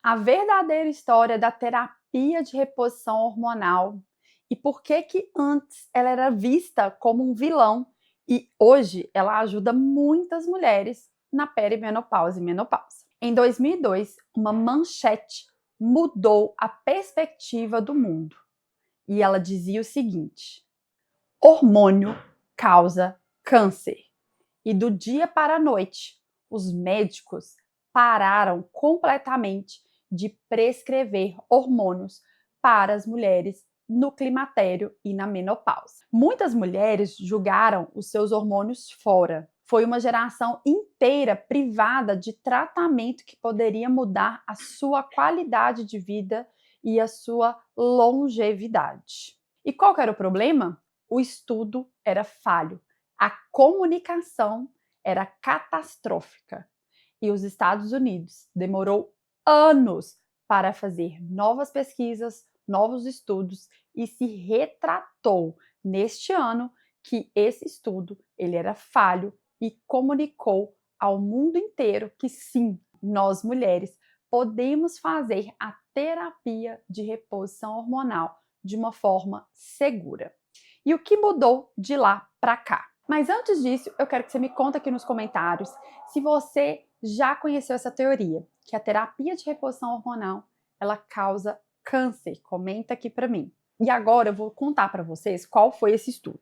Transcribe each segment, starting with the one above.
A verdadeira história da terapia de reposição hormonal e por que que antes ela era vista como um vilão e hoje ela ajuda muitas mulheres na perimenopausa e menopausa. Em 2002, uma manchete mudou a perspectiva do mundo e ela dizia o seguinte: hormônio causa câncer. E do dia para a noite, os médicos pararam completamente de prescrever hormônios para as mulheres no climatério e na menopausa. Muitas mulheres julgaram os seus hormônios fora. Foi uma geração inteira privada de tratamento que poderia mudar a sua qualidade de vida e a sua longevidade. E qual que era o problema? O estudo era falho. A comunicação era catastrófica e os Estados Unidos demorou anos para fazer novas pesquisas, novos estudos e se retratou neste ano que esse estudo ele era falho e comunicou ao mundo inteiro que sim, nós mulheres podemos fazer a terapia de reposição hormonal de uma forma segura. E o que mudou de lá para cá? Mas antes disso, eu quero que você me conte aqui nos comentários se você já conheceu essa teoria, que a terapia de reposição hormonal, ela causa câncer. Comenta aqui para mim. E agora eu vou contar para vocês qual foi esse estudo.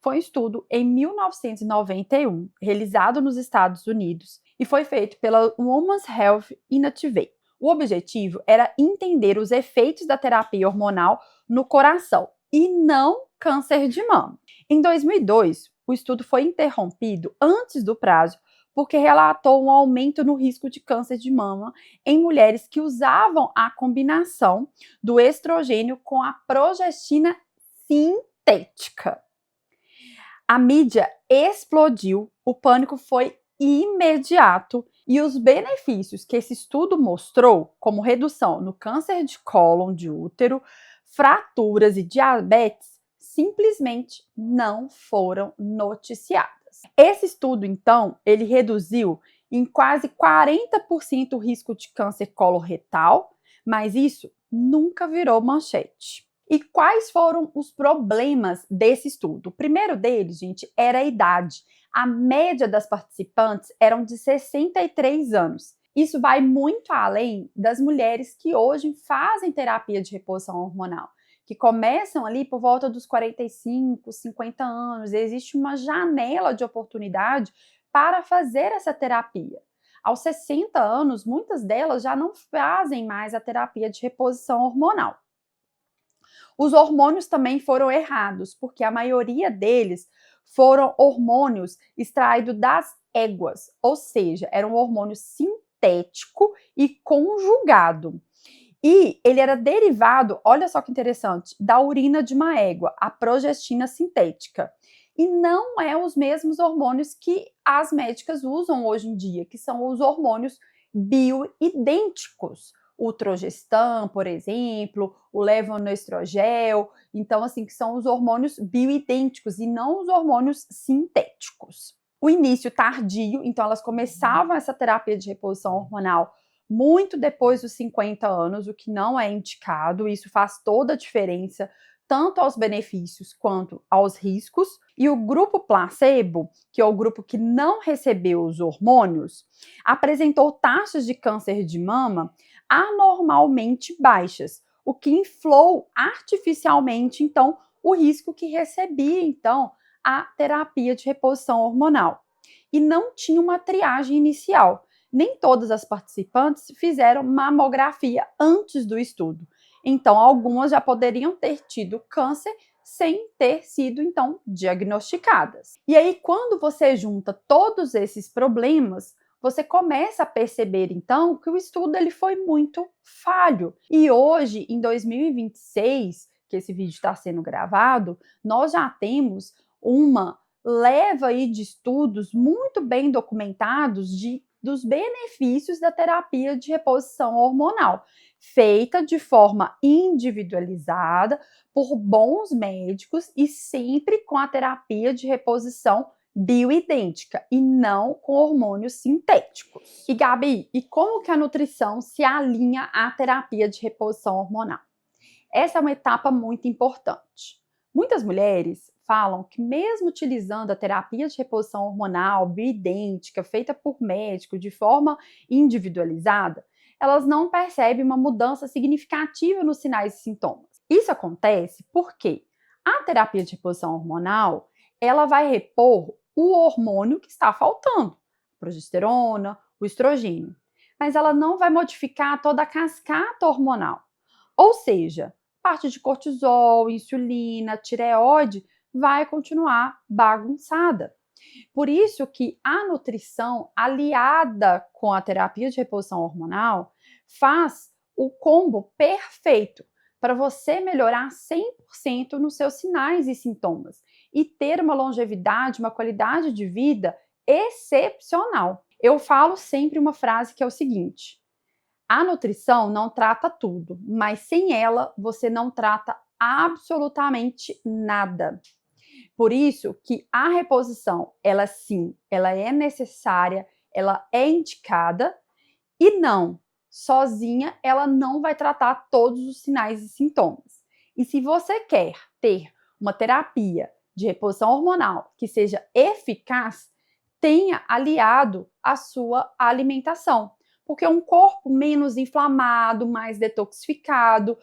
Foi um estudo em 1991, realizado nos Estados Unidos, e foi feito pela Women's Health Initiative. O objetivo era entender os efeitos da terapia hormonal no coração e não câncer de mama. Em 2002, o estudo foi interrompido antes do prazo porque relatou um aumento no risco de câncer de mama em mulheres que usavam a combinação do estrogênio com a progestina sintética. A mídia explodiu, o pânico foi imediato e os benefícios que esse estudo mostrou, como redução no câncer de cólon de útero, fraturas e diabetes, simplesmente não foram noticiadas. Esse estudo, então, ele reduziu em quase 40% o risco de câncer coloretal, mas isso nunca virou manchete. E quais foram os problemas desse estudo? O primeiro deles, gente, era a idade. A média das participantes eram de 63 anos. Isso vai muito além das mulheres que hoje fazem terapia de reposição hormonal, que começam ali por volta dos 45, 50 anos. Existe uma janela de oportunidade para fazer essa terapia. Aos 60 anos, muitas delas já não fazem mais a terapia de reposição hormonal. Os hormônios também foram errados, porque a maioria deles foram hormônios extraídos das éguas, ou seja, era um hormônio sintético e conjugado. E ele era derivado, olha só que interessante, da urina de uma égua, a progestina sintética. E não é os mesmos hormônios que as médicas usam hoje em dia, que são os hormônios bioidênticos. O Trogestan, por exemplo, o levonorgestrel, então assim, que são os hormônios bioidênticos e não os hormônios sintéticos. O início tardio, então elas começavam essa terapia de reposição hormonal muito depois dos 50 anos, o que não é indicado, isso faz toda a diferença, tanto aos benefícios quanto aos riscos. E o grupo placebo, que é o grupo que não recebeu os hormônios, apresentou taxas de câncer de mama anormalmente baixas, o que inflou artificialmente, então, o risco que recebia, então, a terapia de reposição hormonal. E não tinha uma triagem inicial. Nem todas as participantes fizeram mamografia antes do estudo. Então, algumas já poderiam ter tido câncer sem ter sido, então, diagnosticadas. E aí, quando você junta todos esses problemas, você começa a perceber, então, que o estudo ele foi muito falho. E hoje, em 2026, que esse vídeo está sendo gravado, nós já temos uma leva aí de estudos muito bem documentados dos benefícios da terapia de reposição hormonal, feita de forma individualizada por bons médicos e sempre com a terapia de reposição bioidêntica e não com hormônios sintéticos. E Gabi, e como que a nutrição se alinha à terapia de reposição hormonal? Essa é uma etapa muito importante. Muitas mulheres falam que mesmo utilizando a terapia de reposição hormonal bioidêntica, feita por médico de forma individualizada, elas não percebem uma mudança significativa nos sinais e sintomas. Isso acontece porque a terapia de reposição hormonal, ela vai repor o hormônio que está faltando, a progesterona, o estrogênio, mas ela não vai modificar toda a cascata hormonal. Ou seja, parte de cortisol, insulina, tireoide vai continuar bagunçada. Por isso que a nutrição aliada com a terapia de reposição hormonal faz o combo perfeito para você melhorar 100% nos seus sinais e sintomas e ter uma longevidade, uma qualidade de vida excepcional. Eu falo sempre uma frase que é o seguinte: a nutrição não trata tudo, mas sem ela você não trata absolutamente nada. Por isso que a reposição, ela sim, ela é necessária, ela é indicada e não, sozinha ela não vai tratar todos os sinais e sintomas. E se você quer ter uma terapia de reposição hormonal que seja eficaz, tenha aliado a sua alimentação. Porque um corpo menos inflamado, mais detoxificado,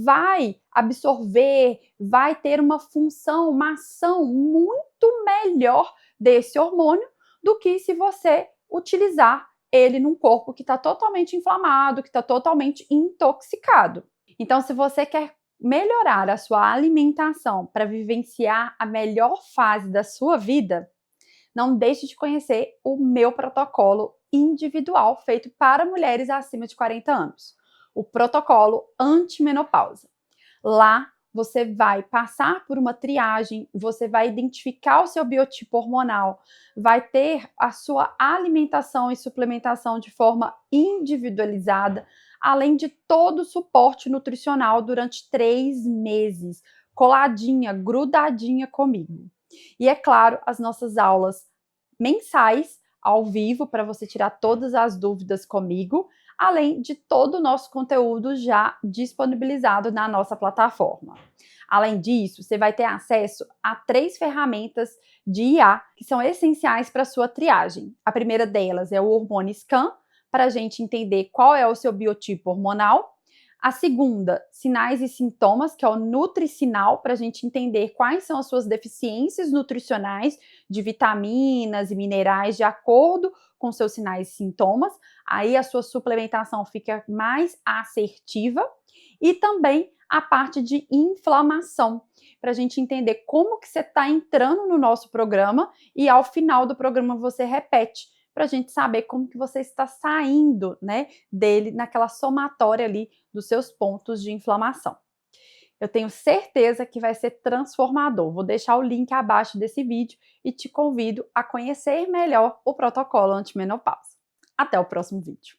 vai absorver, vai ter uma função, uma ação muito melhor desse hormônio do que se você utilizar ele num corpo que está totalmente inflamado, que está totalmente intoxicado. Então, se você quer melhorar a sua alimentação para vivenciar a melhor fase da sua vida, não deixe de conhecer o meu protocolo individual feito para mulheres acima de 40 anos, o protocolo antimenopausa. Lá você vai passar por uma triagem, você vai identificar o seu biotipo hormonal, vai ter a sua alimentação e suplementação de forma individualizada, além de todo o suporte nutricional durante 3 meses, coladinha, grudadinha comigo. E é claro, as nossas aulas mensais ao vivo para você tirar todas as dúvidas comigo, além de todo o nosso conteúdo já disponibilizado na nossa plataforma. Além disso, você vai ter acesso a 3 ferramentas de IA que são essenciais para a sua triagem. A primeira delas é o Hormone Scan, para a gente entender qual é o seu biotipo hormonal. A segunda, sinais e sintomas, que é o Nutrisinal, para a gente entender quais são as suas deficiências nutricionais de vitaminas e minerais de acordo com seus sinais e sintomas. Aí a sua suplementação fica mais assertiva. E também a parte de inflamação, para a gente entender como que você está entrando no nosso programa e ao final do programa você repete, para a gente saber como que você está saindo, né, dele naquela somatória ali dos seus pontos de inflamação. Eu tenho certeza que vai ser transformador. Vou deixar o link abaixo desse vídeo e te convido a conhecer melhor o protocolo antimenopausa. Até o próximo vídeo.